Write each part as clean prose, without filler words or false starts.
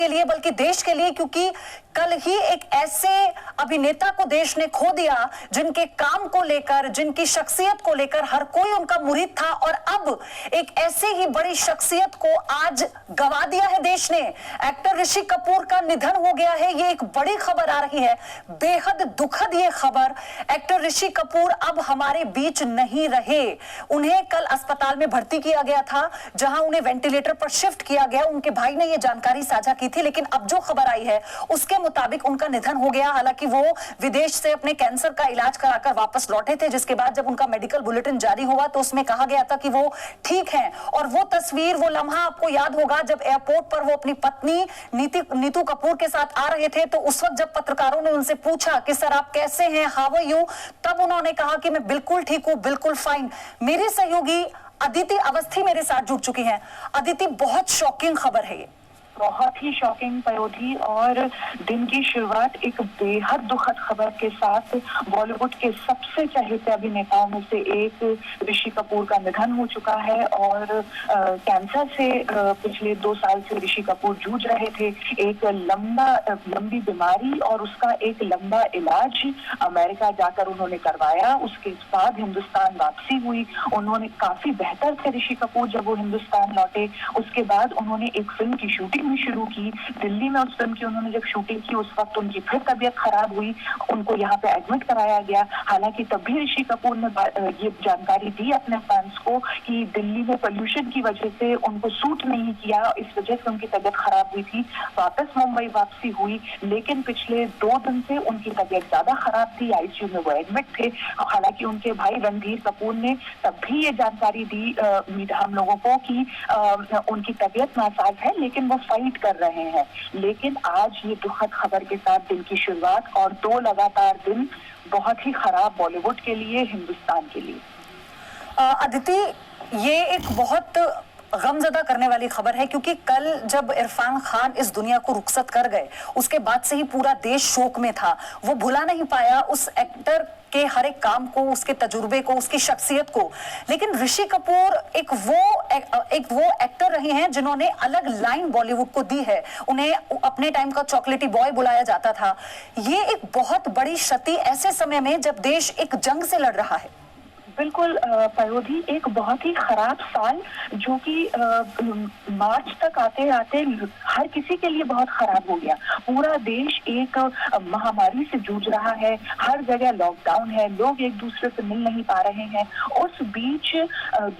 के लिए बल्कि देश के लिए, क्योंकि कल ही एक ऐसे अभिनेता को देश ने खो दिया जिनके काम को लेकर, जिनकी शख्सियत को लेकर हर कोई उनका मुरीद था, और अब एक ऐसे ही बड़ी शख्सियत को आज गवा दिया है देश ने। एक्टर ऋषि कपूर का निधन हो गया है, ये एक बड़ी खबर आ रही है, बेहद दुखद ये खबर। एक्टर ऋषि कपूर अब हमारे बीच नहीं रहे। उन्हें कल अस्पताल में भर्ती किया गया था, जहां उन्हें वेंटिलेटर पर शिफ्ट किया गया। उनके भाई ने यह जानकारी साझा की थी, लेकिन अब जो खबर आई है उसके मुताबिक उनका निधन हो गया। हालांकि वो विदेश से अपने कैंसर का इलाज कराकर वापस लौटे थे, जिसके बाद जब उनका मेडिकल बुलेटिन जारी हुआ तो उसमें कहा गया था कि वो ठीक हैं। और वो तस्वीर, वो लम्हा आपको याद होगा जब एयरपोर्ट पर वो अपनी पत्नी नीतू कपूर के साथ आ रहे थे, तो उस वक्त जब पत्रकारों ने उनसे पूछा कि सर आप कैसे हैं, हाउ आर यू, तब उन्होंने कहा कि मैं बिल्कुल ठीक हूं, बिल्कुल फाइन। मेरे सहयोगी अदिति अवस्थी मेरे साथ जुड़ चुकी हैं। अदिति, बहुत शॉकिंग खबर है ये। बहुत ही शॉकिंग पयोधी, और दिन की शुरुआत एक बेहद दुखद खबर के साथ। बॉलीवुड के सबसे चहेते अभिनेताओं में से एक ऋषि कपूर का निधन हो चुका है, और कैंसर से पिछले 2 साल से ऋषि कपूर जूझ रहे थे। एक लंबी बीमारी और उसका एक लंबा इलाज अमेरिका जाकर उन्होंने करवाया। उसके बाद हिंदुस्तान वापसी हुई। उन्होंने काफी बेहतर थे ऋषि कपूर जब वो हिंदुस्तान लौटे। उसके बाद उन्होंने एक फिल्म की शूटिंग शुरू की दिल्ली में। उस फिल्म की उन्होंने जब शूटिंग की उस वक्त उनकी फिर तबीयत खराब हुई, उनको यहाँ पे एडमिट कराया गया। हालांकि तब भी ऋषि कपूर ने ये जानकारी दी अपने फैंस को कि दिल्ली में पोल्यूशन की वजह से उनको सूट नहीं किया, इस वजह से उनकी तबीयत खराब हुई थी। वापस मुंबई वापसी हुई, लेकिन पिछले 2 दिन से उनकी तबीयत ज्यादा खराब थी, आईसीयू में वो एडमिट थे। हालांकि उनके भाई रणधीर कपूर ने तब भी ये जानकारी दी हम लोगों को कि उनकी तबीयत नासाज है, लेकिन वो फाइट कर रहे हैं। लेकिन आज ये दुखद खबर के साथ दिन की शुरुआत, और 2 लगातार दिन बहुत ही खराब बॉलीवुड के लिए, हिंदुस्तान के लिए। अदिति, ये एक बहुत गमजदा करने वाली खबर है, क्योंकि कल जब इरफान खान इस दुनिया को रुखसत कर गए, उसके बाद से ही पूरा देश शोक में था। वो भुला नहीं पाया उस एक्टर के हर एक काम को, उसके तजुर्बे को, उसकी शख्सियत को। लेकिन ऋषि कपूर एक वो एक्टर रहे हैं जिन्होंने अलग लाइन बॉलीवुड को दी है। उन्हें अपने टाइम का चॉकलेटी बॉय बुलाया जाता था। ये एक बहुत बड़ी क्षति ऐसे समय में जब देश एक जंग से लड़ रहा है। बिल्कुल पयोधी, एक बहुत ही खराब साल जो कि मार्च तक आते आते हर किसी के लिए बहुत खराब हो गया। पूरा देश एक महामारी से जूझ रहा है, हर जगह लॉकडाउन है, लोग एक दूसरे से मिल नहीं पा रहे हैं। उस बीच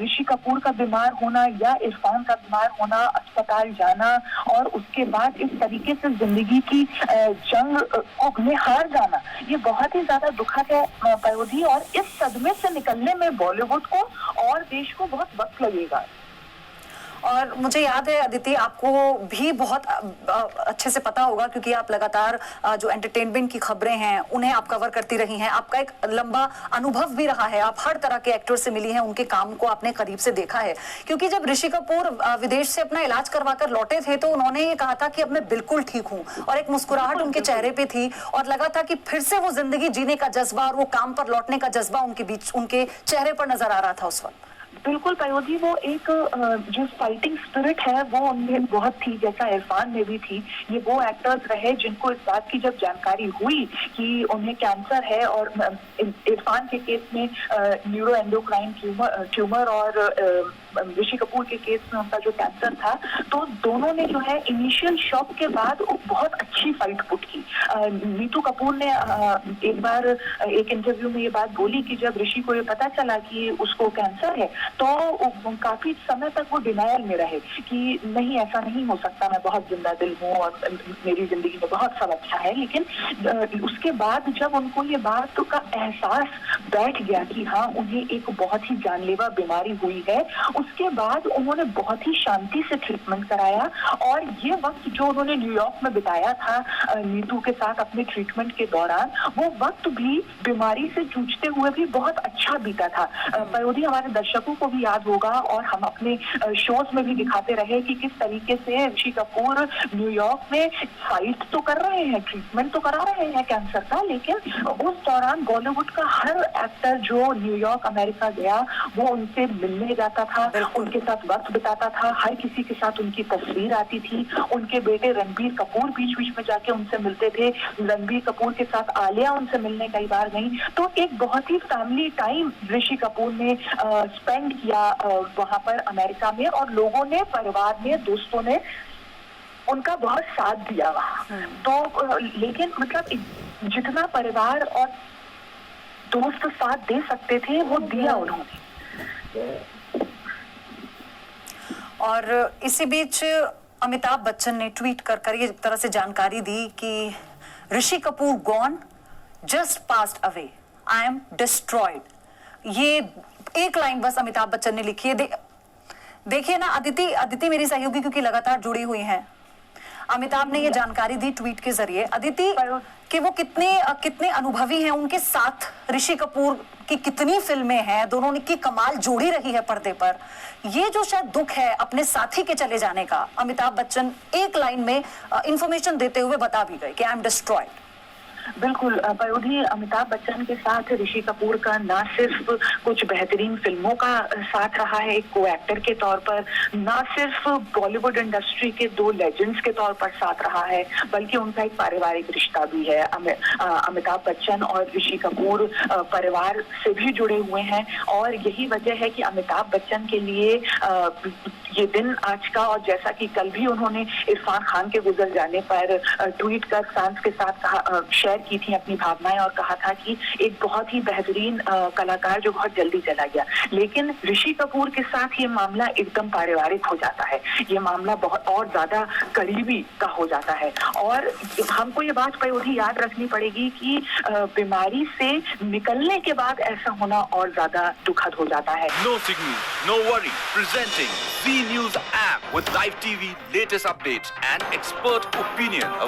ऋषि कपूर का बीमार होना या इरफान का बीमार होना, अस्पताल जाना, और उसके बाद इस तरीके से जिंदगी की जंग में हार जाना, ये बहुत ही ज्यादा दुखद है पयोधी। और इस सदमे से निकलने में बॉलीवुड को और देश को बहुत वक्त लगेगा। और मुझे याद है अदिति, आपको भी बहुत अच्छे से पता होगा, क्योंकि आप लगातार जो एंटरटेनमेंट की खबरें हैं उन्हें आप कवर करती रही हैं। आपका एक लंबा अनुभव भी रहा है, आप हर तरह के एक्टर से मिली हैं, उनके काम को आपने करीब से देखा है। क्योंकि जब ऋषि कपूर विदेश से अपना इलाज करवा कर लौटे थे, तो उन्होंने ये कहा था कि अब मैं बिल्कुल ठीक हूँ, और एक मुस्कुराहट उनके चेहरे पे थी, और लगा था कि फिर से वो जिंदगी जीने का जज्बा और वो काम पर लौटने का जज्बा उनके चेहरे पर नजर आ रहा था उस वक्त। बिल्कुल पयोधी, वो एक जो फाइटिंग स्पिरिट है वो उनमें बहुत थी, जैसा इरफान में भी थी। ये वो एक्टर्स रहे जिनको इस बात की जब जानकारी हुई कि उन्हें कैंसर है, और इरफान के केस में न्यूरो एंडोक्राइन ट्यूमर और ऋषि कपूर के केस में उनका जो कैंसर था, तो दोनों ने जो है इनिशियल शॉक के बाद बहुत अच्छी फाइट पुट की। नीतू कपूर ने एक बार एक इंटरव्यू में ये बात बोली कि जब ऋषि को ये पता चला कि उसको कैंसर है, तो काफी समय तक वो डिनायल में रहे कि नहीं, ऐसा नहीं हो सकता, मैं बहुत जिंदा दिल हूँ और मेरी जिंदगी में बहुत सब अच्छा है। लेकिन उसके बाद जब उनको ये बात का एहसास बैठ गया कि हाँ, उन्हें एक बहुत ही जानलेवा बीमारी हुई है, उसके बाद उन्होंने बहुत ही शांति से ट्रीटमेंट कराया। और ये वक्त जो उन्होंने न्यूयॉर्क में बिताया था नीतू के साथ अपने ट्रीटमेंट के दौरान, वो वक्त भी बीमारी से जूझते हुए भी बहुत अच्छा बीता था। पयोधी, हमारे दर्शकों को भी याद होगा, और हम अपने शोज में भी दिखाते रहे कि किस तरीके से ऋषि कपूर न्यूयॉर्क में फाइट तो कर रहे हैं, ट्रीटमेंट तो करा रहे हैं कैंसर का, लेकिन उस दौरान बॉलीवुड का हर एक्टर जो न्यूयॉर्क अमेरिका गया, वो उनसे मिलने जाता था, उनके साथ वक्त बिताता था, हर किसी के साथ उनकी तस्वीर आती थी। उनके बेटे रणबीर कपूर बीच बीच में जाके उनसे मिलते थे, रणबीर कपूर के साथ आलिया उनसे मिलने कई बार गई। तो एक बहुत ही फैमिली टाइम ऋषि कपूर ने स्पेंड किया वहां पर अमेरिका में, और लोगों ने, परिवार ने, दोस्तों ने उनका बहुत साथ दिया वहां। तो लेकिन मतलब जितना परिवार और दोस्त साथ दे सकते थे वो दिया उन्होंने। और इसी बीच अमिताभ बच्चन ने ट्वीट कर ये तरह से जानकारी दी कि Rishi Kapoor gone, just passed away, I am destroyed. ये एक लाइन बस अमिताभ बच्चन ने लिखी है। देखिए ना, अदिति मेरी सहयोगी क्योंकि लगातार जुड़ी हुई हैं, अमिताभ ने ये जानकारी दी ट्वीट के जरिए। अदिति, कि वो कितने अनुभवी हैं, उनके साथ ऋषि कपूर की कितनी फिल्में हैं, दोनों की कमाल जोड़ी रही है पर्दे पर। ये जो शायद दुख है अपने साथी के चले जाने का, अमिताभ बच्चन एक लाइन में इंफॉर्मेशन देते हुए बता भी गए कि आई एम डिस्ट्रॉयड। बिल्कुल पयोधी, अमिताभ बच्चन के साथ ऋषि कपूर का ना सिर्फ कुछ बेहतरीन फिल्मों का साथ रहा है एक को एक्टर के तौर पर, ना सिर्फ बॉलीवुड इंडस्ट्री के दो लेजेंड्स के तौर पर साथ रहा है, बल्कि उनका एक पारिवारिक रिश्ता भी है। अमिताभ बच्चन और ऋषि कपूर परिवार से भी जुड़े हुए हैं, और यही वजह है कि अमिताभ बच्चन के लिए ये दिन आज का, और जैसा कि कल भी उन्होंने इरफान खान के गुजर जाने पर ट्वीट कर फैंस के साथ शेयर की थी अपनी भावनाएं, और कहा था कि एक बहुत ही बेहतरीन कलाकार जो बहुत जल्दी चला गया। लेकिन ऋषि कपूर के साथ ये मामला एकदम पारिवारिक हो जाता है, ये मामला बहुत और ज्यादा करीबी का हो जाता है। और हमको ये बात पयोधी याद रखनी पड़ेगी कि बीमारी से निकलने के बाद ऐसा होना और ज्यादा दुखद हो जाता है। No signal, no worry. Presenting Z News app with live TV, latest updates and expert opinion.